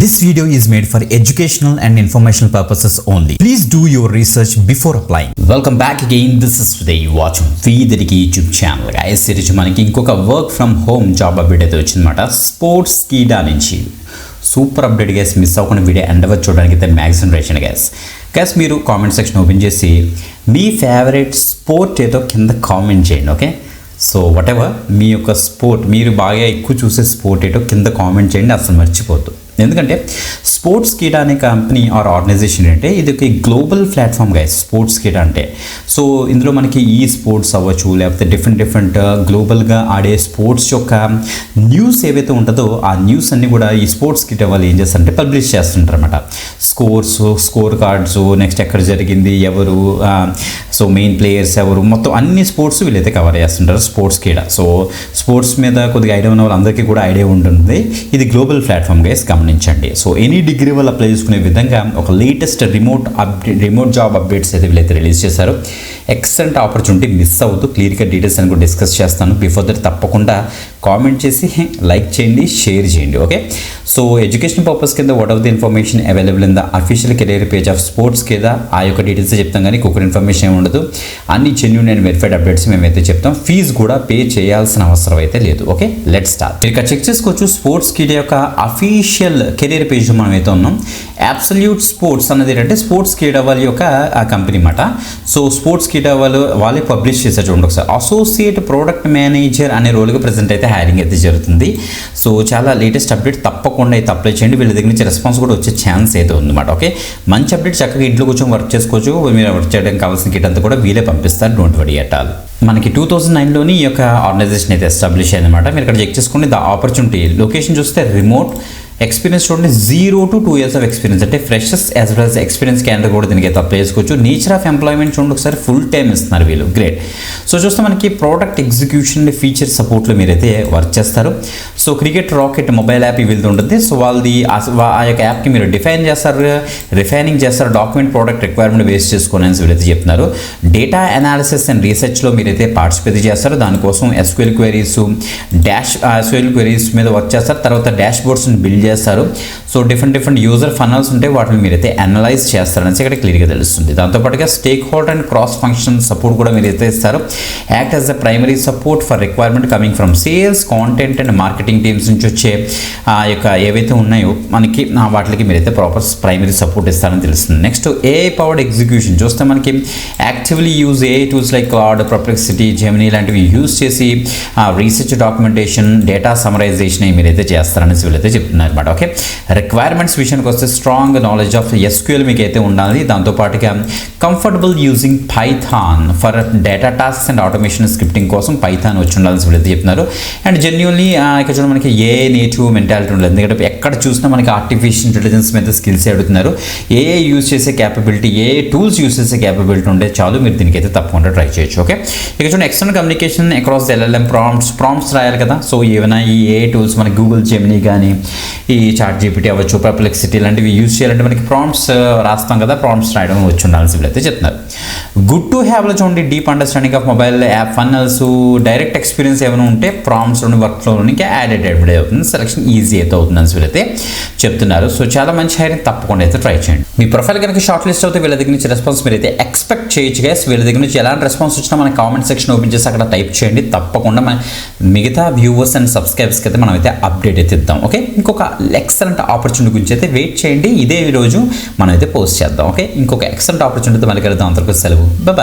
This video is made for educational and informational purposes only. Please do your research before applying. Welcome back again. This is Sudhir watching Veedriki YouTube channel. Guys, ఈరోజు మనకి ఇంకొక work from home job update అయితే వచ్చిందన్నమాట. Sports కీడా నుంచి super update guys. Miss అవ్వకుండా video end వరకు చూడడానికి అయితే మ్యాక్సిమం ట్రై చేయండి గైస్. మీరు కామెంట్ సెక్షన్ ఓపెన్ చేసి మీ ఫేవరెట్ స్పోర్ట్ ఏదో కింద కామెంట్ చేయండి. ఓకే, సో వాట్ ఎవర్ మీ యొక్క స్పోర్ట్, మీరు బాగా ఎక్కువ చూసే స్పోర్ట్ ఏటో కింద కామెంట్ చేయండి, అసలు మర్చిపోద్దు. ఎందుకంటే స్పోర్ట్స్ కీడా అనే కంపెనీ ఆర్ ఆర్గనైజేషన్ అంటే ఇది ఒక గ్లోబల్ ప్లాట్ఫామ్ గైస్. స్పోర్ట్స్ కీడా అంటే సో ఇందులో మనకి ఈ స్పోర్ట్స్ అవ్వచ్చు, లేకపోతే డిఫరెంట్ గ్లోబల్గా ఆడే స్పోర్ట్స్ యొక్క న్యూస్ ఏవైతే ఉంటుందో ఆ న్యూస్ అన్నీ కూడా ఈ స్పోర్ట్స్ కీడా వాళ్ళు ఏం చేస్తారంటే పబ్లిష్ చేస్తుంటారు అనమాట. స్కోర్ కార్డ్స్, నెక్స్ట్ ఎక్కడ జరిగింది, ఎవరు, సో మెయిన్ ప్లేయర్స్ ఎవరు, మొత్తం అన్ని స్పోర్ట్స్ వీళ్ళైతే కవర్ చేస్తుంటారు స్పోర్ట్స్ కీడా. సో స్పోర్ట్స్ మీద కొద్దిగా ఐడియా ఉన్న వాళ్ళందరికీ కూడా ఐడియా ఉంటుంది. ఇది గ్లోబల్ ప్లాట్ఫామ్ గైస్, గమనించండి. సో ఎనీ డిగ్రీ వాళ్ళు అప్లై చేసుకునే విధంగా ఒక లేటెస్ట్ రిమోట్ జాబ్ అప్డేట్స్ అయితే వీళ్ళైతే రిలీజ్ చేశారు. ఎక్సలెంట్ ఆపర్చునిటీ, మిస్ అవుతూ క్లియర్గా డీటెయిల్స్ అని కూడా డిస్కస్ చేస్తాను. బిఫోర్ దట్ తప్పకుండా కామెంట్ చేసి లైక్ చేయండి, షేర్ చేయండి. ఓకే, సో ఎడ్యుకేషన్ పర్పస్ కింద what of the information available in the official career page of sports కింద ఆ యొక్క డీటెయిల్స్ చెప్తాం, కానీ ఇంకొక ఇన్ఫర్మేషన్ ఏమి ఉండదు. అన్ని జెన్యూన్ అండ్ వెరిఫైడ్ అప్డేట్స్ మేమైతే చెప్తాం. ఫీజు కూడా పే చేయాల్సిన అవసరం అయితే లేదు. Okay, let's start. మీరు ఇక్కడ చెక్ చేసుకోవచ్చు స్పోర్ట్స్ కిడా యొక్క అఫీషియల్ కెరీర్ పేజ్ మనం అయితే ఉన్నాం. అబ్సల్యూట్ స్పోర్ట్స్ అన్నది ఏంటంటే స్పోర్ట్స్ కీడా వాళ్ళ యొక్క ఆ కంపెనీ మాట. సో స్పోర్ట్స్ కీడా వాళ్ళే పబ్లిష్ చేశారు. చూడండి ఒకసారి, అసోసియేట్ ప్రోడక్ట్ మేనేజర్ అనే రోల్గా ప్రజెంట్ అయితే హైరింగ్ అయితే జరుగుతుంది. సో చాలా లేటెస్ట్ అప్డేట్, తప్పకుండా అయితే అప్లై చేయండి. వీళ్ళ దగ్గర నుంచి రెస్పాన్స్ కూడా వచ్చే ఛాన్స్ అయితే ఉందన్నమాట. ఓకే, మంచి అప్డేట్, చక్కగా ఇంట్లో కూర్చొని వర్క్ చేసుకోవచ్చు. మీరు వర్క్ చేయడానికి కావాల్సిన కిట్ అంతా కూడా వీళ్ళే పంపిస్తారు. Don't worry at all. మనకి 2009లోని ఈ యొక్క ఆర్గనైజేషన్ అయితే ఎస్టాబ్లిష్ అయిందన్నమాట. మీరు ఇక్కడ చెక్ చేసుకోండి. ద ఆపర్చునిటీ లొకేషన్ చూస్తే రిమోట్, ఎక్స్పీరియన్స్ చూడండి 0 to 2 years ఆఫ్ ఎక్స్పీరియన్స్, అంటే freshers as well as experience candidate కూడా దీనికి అయితే అప్లై చేసుకోవచ్చు. నేచర్ ఆఫ్ ఎంప్లాయ్మెంట్ చూడండి ఒకసారి, ఫుల్ టైం ఇస్తున్నారు వీళ్ళు, గ్రేట్. సో చూస్తే మనకి ప్రోడక్ట్ ఎగ్జిక్యూషన్ ఫీచర్ సపోర్ట్లో మీరైతే వర్క్ చేస్తారు. So cricket rocket mobile app వీళ్ళతో ఉంటుంది. సో వాళ్ళది ఆ యొక్క యాప్కి మీరు రిఫైనింగ్ చేస్తారు, డాక్యుమెంట్ ప్రోడక్ట్ రిక్వైర్మెంట్ బేస్ చేసుకొని అని వీళ్ళైతే చెప్తున్నారు. డేటా అనాలిసిస్ అండ్ రీసెర్చ్లో మీరైతే పార్టిసిపేట్ చేస్తారు. దానికోసం SQL క్వెరీస్ మీద వర్క్ చేస్తారు. తర్వాత డాష్ బోర్డ్స్ని బిల్డ్ చేస్తారు. సో డిఫరెంట్ యూజర్ ఫనల్స్ ఉంటే వాటిని మీరైతే అనలైజ్ చేస్తారనేసి ఇక్కడ క్లియర్గా తెలుస్తుంది. దాంతోపాటుగా stake holder and cross function support కూడా మీరైతే ఇస్తారు. Act as the primary support for requirement coming from sales, content and marketing teams నుంచి వచ్చే ఆ యొక్క ఏవైతే ఉన్నాయో మనకి వాటికి మీరైతే ప్రాపర్ ప్రైమరీ సపోర్ట్ ఇస్తారని తెలుస్తుంది. నెక్స్ట్ AI పవర్డ్ ఎగ్జిక్యూషన్ చూస్తే మనకి actively use AI tools like cloud, Perplexity, Gemini లాంటివి యూజ్ చేసి రీసెర్చ్, డాక్యుమెంటేషన్, డేటా సమరైజేషన్ మీరైతే చేస్తారనేసి వీళ్ళైతే చెప్తున్నారు. ఓకే, రిక్వైర్మెంట్స్ విషయానికి వస్తే స్ట్రాంగ్ నాలెడ్జ్ ఆఫ్ SQL మీకు అయితే ఉండాలి. దాంతోపాటుగా comfortable using Python for data tasks and automation scripting కోసం పైథాన్ వచ్చి ఉండాలని వీళ్ళైతే చెప్తున్నారు. అండ్ జెన్యున్లీ ఇక్కడ చూడండి మనకి AI నేటివ్ మెంటాలిటీ ఉండదు. ఎందుకంటే ఎక్కడ చూసినా మనకి ఆర్టిఫిషియల్ ఇంటెలిజెన్స్ మీద స్కిల్స్ అడుగుతున్నారు. AI యూజ్ చేసే క్యాపబిలిటీ, AI టూల్స్ యూజ్ చేసే క్యాపబిలిటీ ఉంటే చాలు, మీరు దీనికైతే తప్పకుండా ట్రై చేయొచ్చు. ఓకే, ఇక్కడ చూడండి external communication across the LLM prompts రాయాలి కదా. సో ఏమైనా ఈ AI టూల్స్ మనకి గూగుల్ జెమినీ కానీ ఈ ChatGPT అవ్వచ్చు, పర్ప్లెక్సిటీ లాంటివి యూజ్ చేయాలంటే మనకి ప్రాంప్ట్స్ రాస్తాం కదా, ప్రాంప్ట్స్ రాయడం వచ్చి ఉండాల్సి వీళ్ళైతే చెప్తున్నారు. గుడ్ టు హ్యావ్లో చూడండి deep understanding of mobile app funnels, direct experience ఏమైనా ఉంటే ప్రాంప్ట్స్లోని వర్క్ఫ్లోనికి యాడెడ్ అవుతుంది. సెలక్షన్ ఈజీ అయితే అవుతుందని వీళ్ళైతే చెప్తున్నారు. సో చాలా మంచి హైరింగ్, తప్పకుండా అయితే ట్రై చేయండి. మీ ప్రొఫైల్ కనుక షార్ట్ లిస్ట్ అవుతే వీళ్ళ దగ్గర నుంచి రెస్పాన్స్ మీరైతే ఎక్స్పెక్ట్ చేయొచ్చు గైస్. వీళ్ళ దగ్గర నుంచి ఎలాంటి రెస్పాన్స్ వచ్చినా మన కామెంట్ సెక్షన్ ఓపెన్ చేసి అక్కడ టైప్ చేయండి. తప్పకుండా మన మిగతా వ్యూవర్స్ అండ్ సబ్స్క్రైబర్స్కి అయితే మనం అయితే అప్డేట్ అయితే ఇద్దాం. ఓకే, ఇంకొక ఎక్సలెంట్ ఆపర్చునిటీ గురించి అయితే వెయిట్ చేయండి. ఇదే రోజు మనం అయితే పోస్ట్ చేద్దాం. ఓకే, ఇంకొక ఎక్సలెంట్ ఆపర్చునిటీ మళ్ళీ కలుద్దాం. అంతవరకు సెలవు, బాయ్.